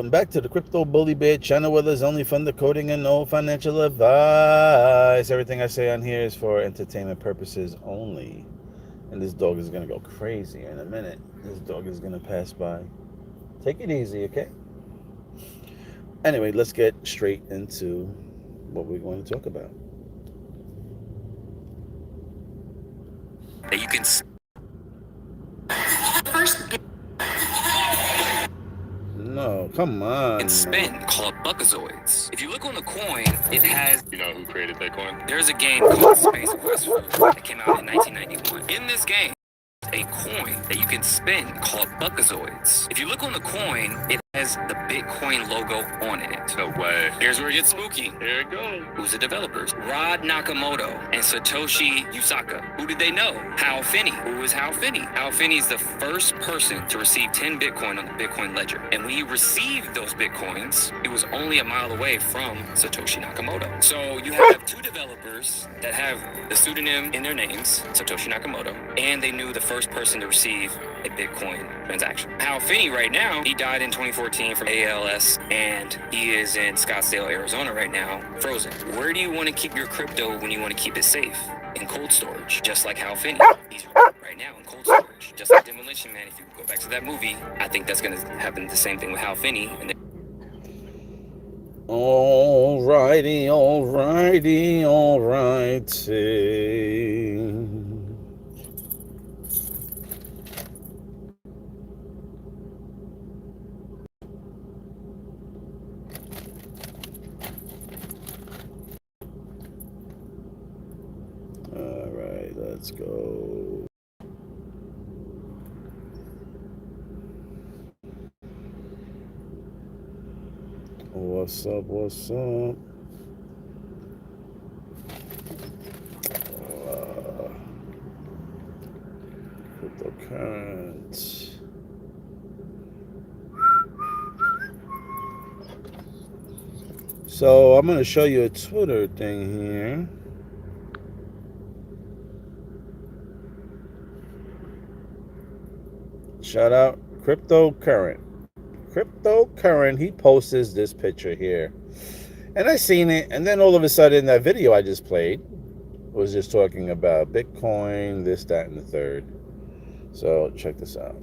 Welcome back to the Crypto Bully Bear channel, where there's only fun decoding and no financial advice. Everything I say on here is for entertainment purposes only. And this dog is going to go crazy in a minute. This dog is going to pass by. Take it easy, okay? Anyway, let's get straight into what we're going to talk about. That you can first No, come on. and spin called buckazoids. If you look on the coin, it has. You know who created that coin? There's a game called Space Quest that came out in 1991. In this game, a coin that you can spin called buckazoids. If you look on the coin, it has the Bitcoin logo on it. No way. Here's where it gets spooky. Here it goes. Who's the developers? Rod Nakamoto and Satoshi Usaka. Who did they know? Hal Finney. Who is Hal Finney? Hal Finney is the first person to receive 10 Bitcoin on the Bitcoin ledger. And when he received those Bitcoins, it was only a mile away from Satoshi Nakamoto. So you have two developers that have the pseudonym in their names, Satoshi Nakamoto, and they knew the first person to receive a Bitcoin transaction. Hal Finney right now, he died in 2014 from ALS, and he is in Scottsdale, Arizona right now, frozen. Where do you want to keep your crypto when you want to keep it safe? In cold storage, just like Hal Finney. He's right now in cold storage, just like Demolition Man. If you go back to that movie, I think that's going to happen the same thing with Hal Finney. And Alrighty. Alright, let's go. What's up? Cryptocurrency. So I'm going to show you a Twitter thing here. Shout out Cryptocurrent. He posts this picture here. And I seen it, and then all of a sudden that video I just played was just talking about Bitcoin, this, that, and the third. So check this out.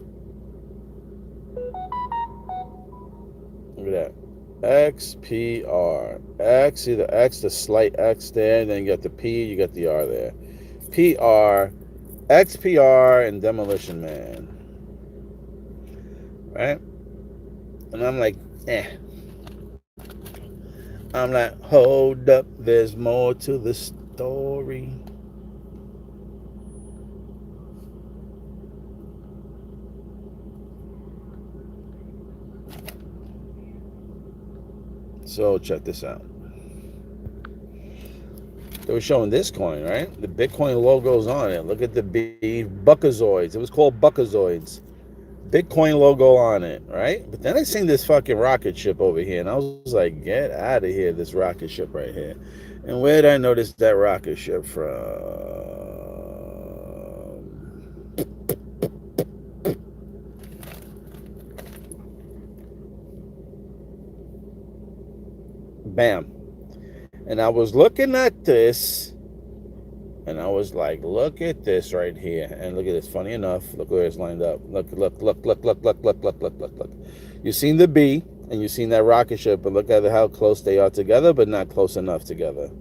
Look at that. XPR. X, see the X, the slight X there, and then you got the P, you got the R there. PR, XPR, and Demolition Man. Right? And I'm like, I'm like, hold up, there's more to the story. So check this out. They were showing this coin, right? The Bitcoin logo's on it. Look at the B, Buckazoids. It was called Buckazoids. Bitcoin logo on it, right? But then I seen this fucking rocket ship over here, and I was like, get out of here, this rocket ship right here. And where did I notice that rocket ship from? Bam. And I was looking at this, and I was like, look at this right here. And look at this. Funny enough, look where it's lined up. Look. You've seen the B, and you've seen that rocket ship, but look at how close they are together, but not close enough together.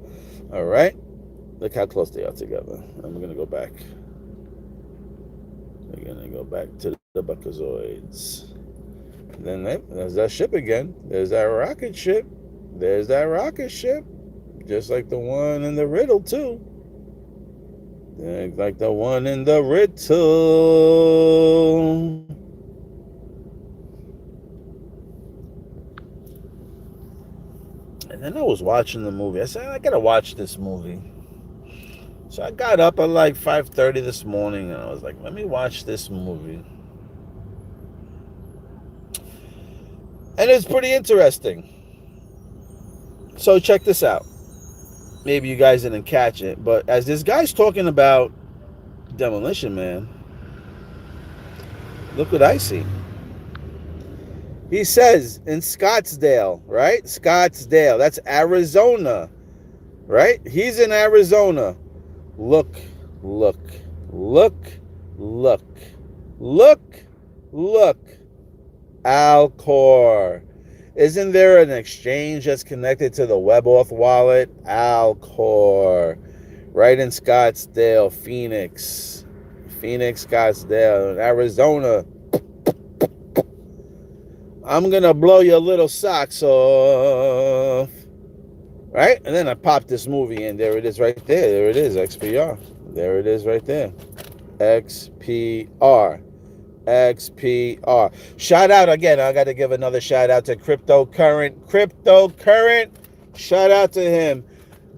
All right? Look how close they are together. And we're going to go back. We're going to go back to the Buckazoids. Then there's that ship again. There's that rocket ship. There's that rocket ship. Just like the one in the riddle, too. Like the one in the riddle. And then I was watching the movie. I said, I gotta watch this movie. So I got up at like 5:30 this morning, and I was like, let me watch this movie. And it's pretty interesting. So check this out. Maybe you guys didn't catch it, but as this guy's talking about Demolition Man, look what I see. He says in Scottsdale, right? Scottsdale. That's Arizona, right? He's in Arizona. Look, look, look, look, look, look. Alcor. Isn't there an exchange that's connected to the WebAuth wallet? Alcor. Right in Scottsdale, Phoenix. Phoenix, Scottsdale, Arizona. I'm going to blow your little socks off. Right? And then I popped this movie in. There it is right there. There it is, XPR. There it is right there. XPR. XPR. Shout out again. I got to give another shout out to Cryptocurrent. Cryptocurrent. Shout out to him.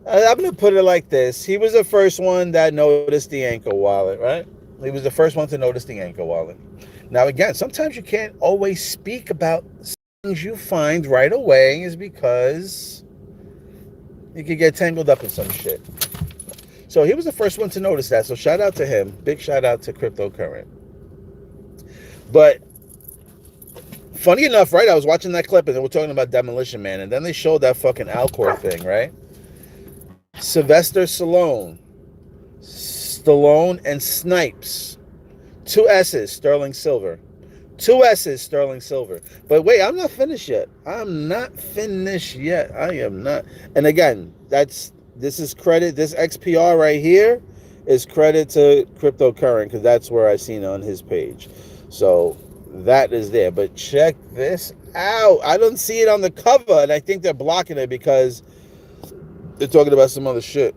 I'm going to put it like this. He was the first one that noticed the Anchor wallet, right? He was the first one to notice the Anchor wallet. Now, again, sometimes you can't always speak about things you find right away is because you could get tangled up in some shit. So he was the first one to notice that. So shout out to him. Big shout out to Cryptocurrent. But funny enough, right? I was watching that clip and they were talking about Demolition Man. And then they showed that fucking Alcor thing, right? Sylvester Stallone and Snipes. 2 S's, sterling silver. 2 S's, sterling silver. But wait, I'm not finished yet. I'm not finished yet. I am not. And again, this is credit. This XPR right here is credit to Cryptocurrent because that's where I seen it on his page. So that is there. But check this out. I don't see it on the cover, and I think they're blocking it because they're talking about some other shit.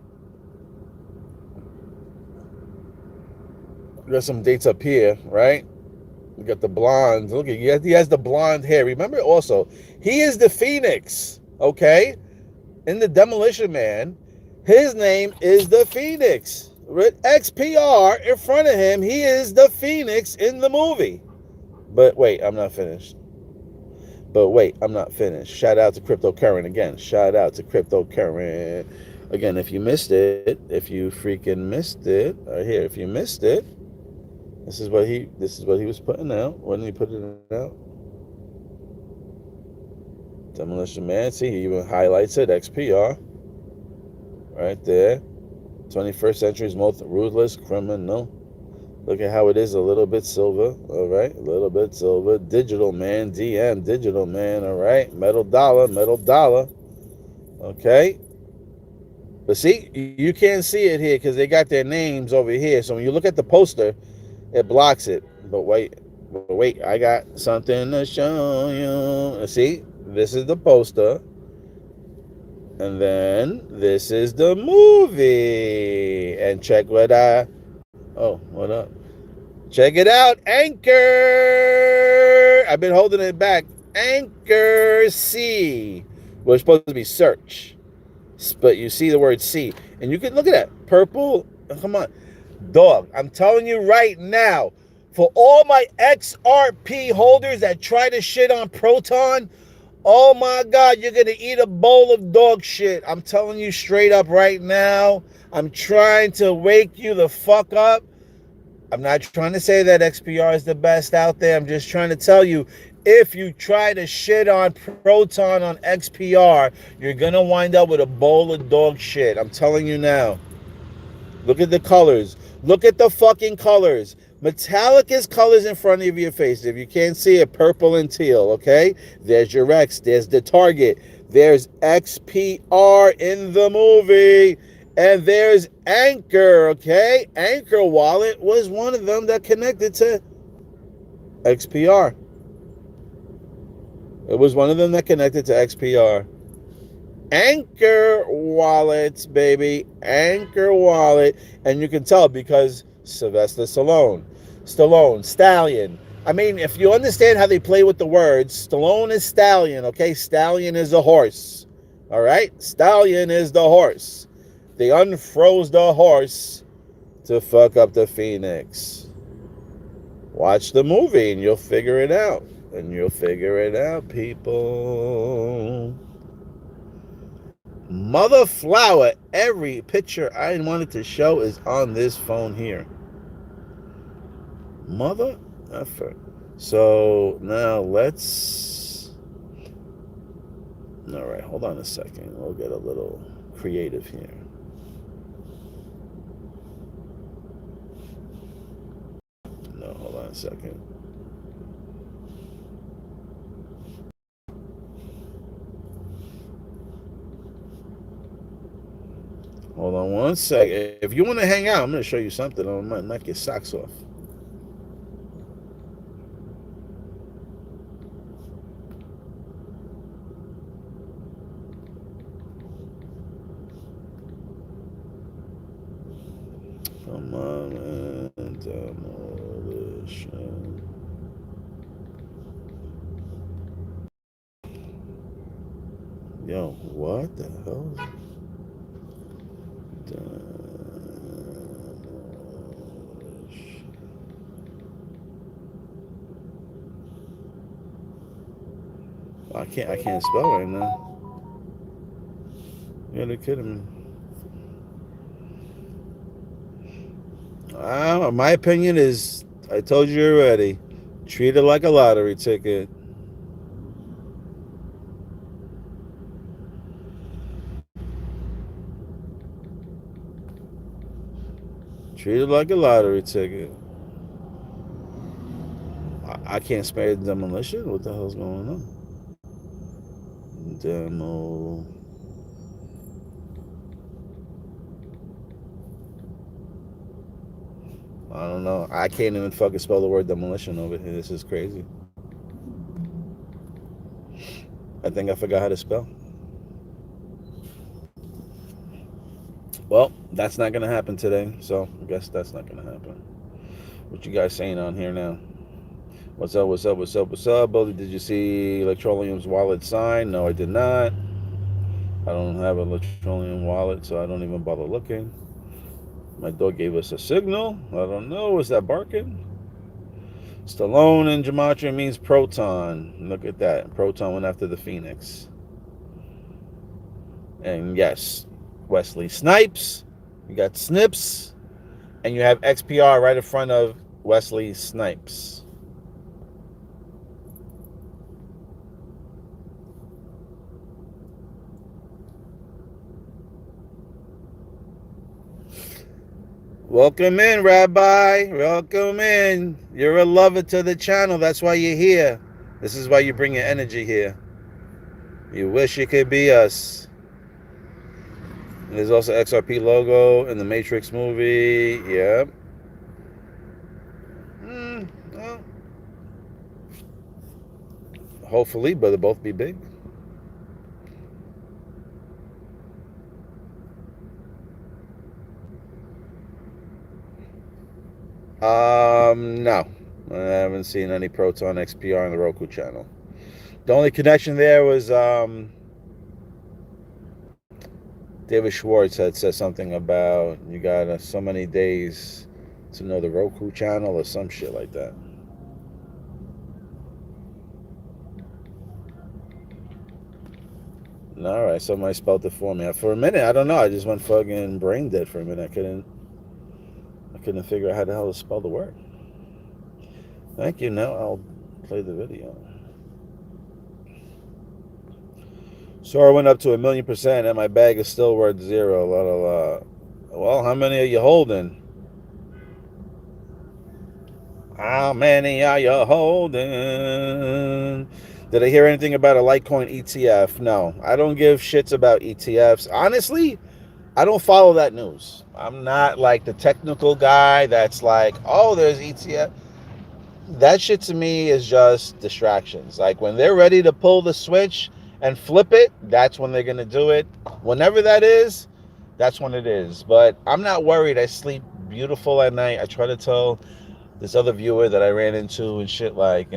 We got some dates up here, right? We got the blonde. Look, he has the blonde hair. Remember also, he is the Phoenix, okay? In the Demolition Man, his name is the Phoenix. With XPR in front of him, he is the Phoenix in the movie. But wait, I'm not finished. Shout out to Cryptocurrent again. Shout out to Cryptocurrent. Again, if you missed it, if you freaking missed it, right here, if you missed it, this is what he was putting out. When did he put it out? Demolition Man. See, he even highlights it. XPR. Right there. 21st century's most ruthless criminal. Look at how it is a little bit silver. All right. A little bit silver. Digital Man. DM. Digital Man. All right. Metal dollar. Metal dollar. Okay. But see, you can't see it here because they got their names over here. So when you look at the poster, it blocks it. But wait, I got something to show you. See, this is the poster. And then this is the movie. And check what what up? Check it out. Anchor. I've been holding it back. Anchor C. Well, it's supposed to be search. But you see the word C. And you can look at that. Purple. Come on. Dog, I'm telling you right now, for all my XRP holders that try to shit on Proton, oh my God, you're going to eat a bowl of dog shit. I'm telling you straight up right now. I'm trying to wake you the fuck up. I'm not trying to say that XPR is the best out there. I'm just trying to tell you, if you try to shit on Proton on XPR, you're going to wind up with a bowl of dog shit. I'm telling you now. Look at the colors. Look at the fucking colors. Metallic is colors in front of your face. If you can't see it, purple and teal, okay? There's your X. There's the target. There's XPR in the movie. And there's Anchor, okay? Anchor wallet was one of them that connected to XPR. It was one of them that connected to XPR. Anchor wallets, baby. Anchor wallet. And you can tell because Sylvester Stallone, Stallion. I mean, if you understand how they play with the words, Stallone is Stallion, okay? Stallion is a horse, all right? Stallion is the horse. They unfroze the horse to fuck up the Phoenix. Watch the movie and you'll figure it out. People. Mother flower. Every picture I wanted to show is on this phone here. Mother effer. So now let's All right, hold on a second. We'll get a little creative here. No, hold on a second. Hold on one second. If you want to hang out, I'm going to show you something. I might knock your socks off. Come on, man. Demolition. Yo, what the hell? I can't spell right now. Yeah, they're kidding me. My opinion is, I told you already, treat it like a lottery ticket. Treat it like a lottery ticket. I can't spare demolition? What the hell's going on? Demo. I don't know. I can't even fucking spell the word demolition over here. This is crazy. I think I forgot how to spell. Well, that's not going to happen today, so I guess that's not going to happen. What you guys saying on here now? What's up, what's up, what's up, what's up? Bully, did you see Electroleum's wallet sign? No, I did not. I don't have an Electroleum wallet, so I don't even bother looking. My dog gave us a signal. I don't know. Is that barking? Stallone in gematria means proton. Look at that. Proton went after the Phoenix. And yes, Wesley Snipes. You got Snips. And you have XPR right in front of Wesley Snipes. Welcome in, Rabbi. Welcome in. You're a lover to the channel. That's why you're here. This is why you bring your energy here. You wish you could be us. There's also XRP logo in the Matrix movie. Yep. Well, hopefully, but they'll both be big. No. I haven't seen any Proton XPR on the Roku channel. The only connection there was David Schwartz had said something about you got so many days to know the Roku channel or some shit like that. All right, somebody spelled it for me. For a minute, I don't know. I just went fucking brain dead for a minute. I couldn't figure out how the hell to spell the word. Thank you. Now I'll play the video. So I went up to 1,000,000%, and my bag is still worth 0. La la la. Well, how many are you holding? How many are you holding? Did I hear anything about a Litecoin ETF? No, I don't give shits about ETFs. Honestly, I don't follow that news. I'm not like the technical guy that's like, oh, there's ETF. That shit to me is just distractions. Like when they're ready to pull the switch and flip it, that's when they're going to do it. Whenever that is, that's when it is. But I'm not worried. I sleep beautiful at night. I try to tell this other viewer that I ran into and shit, like,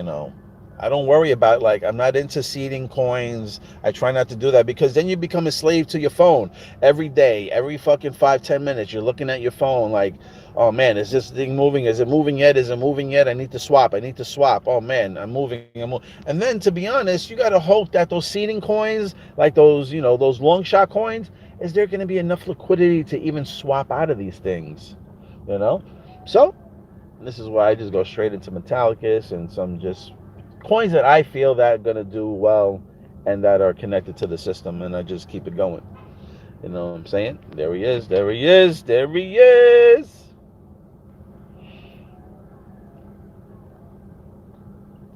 I don't worry about, like, I'm not into seeding coins. I try not to do that because then you become a slave to your phone every day, every fucking 5-10 minutes. You're looking at your phone like, oh man, is this thing moving? Is it moving yet? Is it moving yet? I need to swap. Oh man, I'm moving. And then to be honest, you got to hope that those seeding coins, like those, those long shot coins, is there going to be enough liquidity to even swap out of these things? So this is why I just go straight into Metallicus and some just coins that I feel that are going to do well and that are connected to the system, and I just keep it going. You know what I'm saying? There he is. There he is. There he is.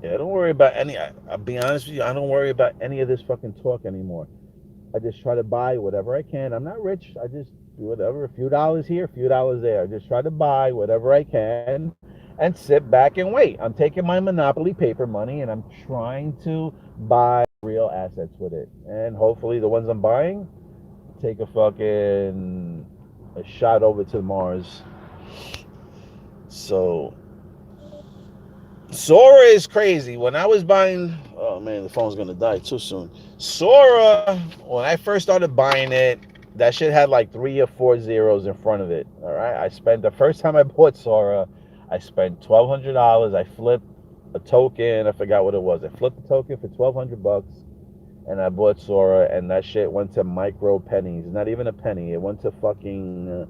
Yeah, don't worry about any. I'll be honest with you. I don't worry about any of this fucking talk anymore. I just try to buy whatever I can. I'm not rich. I just do whatever. A few dollars here, a few dollars there. I just try to buy whatever I can and sit back and wait. I'm taking my Monopoly paper money and I'm trying to buy real assets with it. And hopefully the ones I'm buying take a shot over to Mars. So Sora is crazy. When I was buying, oh man, the phone's gonna die too soon. Sora, when I first started buying it, that shit had like 3 or 4 zeros in front of it. All right, I spent the first time I bought Sora, I spent $1,200. I flipped a token. I forgot what it was. I flipped the token for $1,200, and I bought Sora, and that shit went to micro pennies. Not even a penny. It went to fucking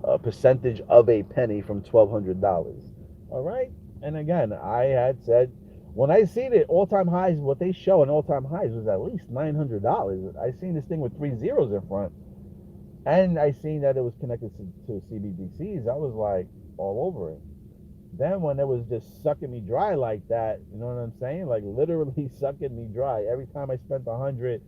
a percentage of a penny from $1,200. All right. And again, I had said when I seen it, all-time highs, what they show in all-time highs was at least $900. I seen this thing with 3 zeros in front, and I seen that it was connected to CBDCs. I was like all over it. Then when it was just sucking me dry like that, you know what I'm saying? Like literally sucking me dry. Every time I spent 100,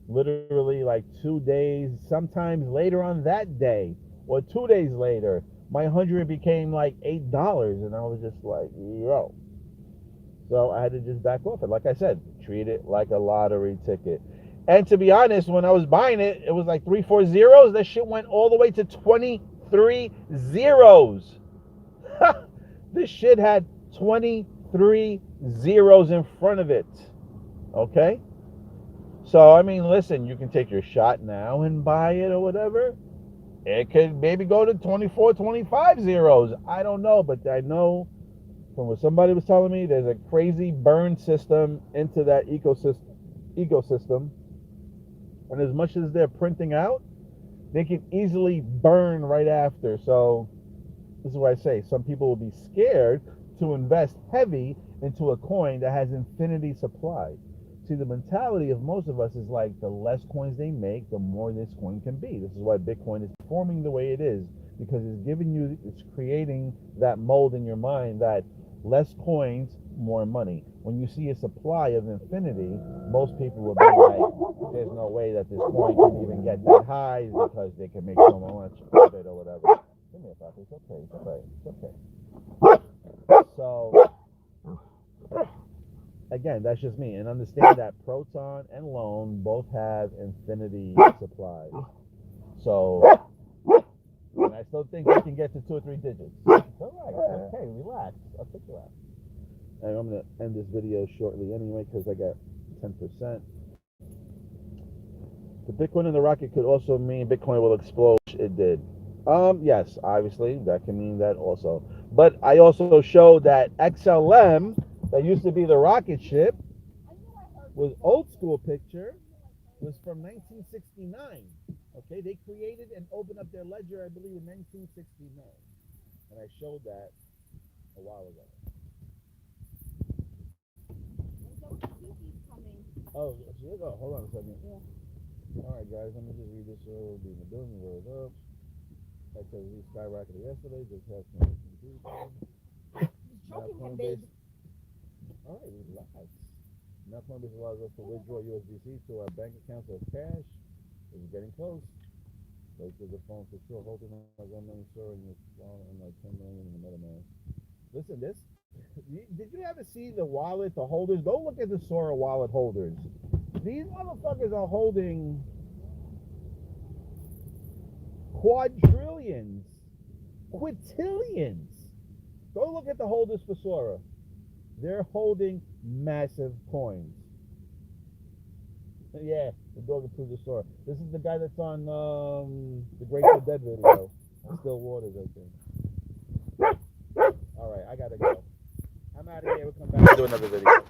literally like 2 days, sometimes later on that day or 2 days later, my 100 became like $8, and I was just like, yo. So I had to just back off it. Like I said, treat it like a lottery ticket. And to be honest, when I was buying it, it was like 3, 4 zeros. That shit went all the way to 23 zeros. This shit had 23 zeros in front of it. Okay? So, I mean, listen, you can take your shot now and buy it or whatever. It could maybe go to 24, 25 zeros. I don't know, but I know from what somebody was telling me, there's a crazy burn system into that ecosystem. And as much as they're printing out, they can easily burn right after. So this is why I say some people will be scared to invest heavy into a coin that has infinity supply. See, the mentality of most of us is like the less coins they make, the more this coin can be. This is why Bitcoin is forming the way it is, because it's creating that mold in your mind that less coins, more money. When you see a supply of infinity, most people will be like, there's no way that this coin can even get that high because they can make so much of it or whatever. Give me a thought. It's okay. It's okay. It's okay. So again, that's just me. And understand that Proton and Loan both have infinity supply. So, and I still think we can get to 2 or 3 digits. It's all right. Okay, relax. I'll take you out. And I'm going to end this video shortly anyway because I got 10%. The Bitcoin and the rocket could also mean Bitcoin will explode. It did. Yes, obviously, that can mean that also. But I also showed that XLM, that used to be the rocket ship, was old school picture, was from 1969. Okay, they created and opened up their ledger, I believe, in 1969. And I showed that a while ago. Oh, hold on a second. Yeah. All right, guys, let me just read this. Will be in the building. Rolled up. That says we skyrocketed yesterday. Just has some. Now Coinbase. All right, relax. Now Coinbase allows us to withdraw USDC to our bank accounts as cash. It's getting close. Wait till the phone for sure. Holding like 1 million Sora and like 10 million in the MetaMask. Listen, this. Did you ever see the wallet, the holders? Go look at the Sora wallet holders. These motherfuckers are holding quadrillions, quintillions. Go look at the holders for Sora. They're holding massive coins. Yeah, the dog approved the Sora. This is the guy that's on the Grateful Dead video. Still Waters, I think. All right, I gotta go. I'm out of here. We'll come back and do another video.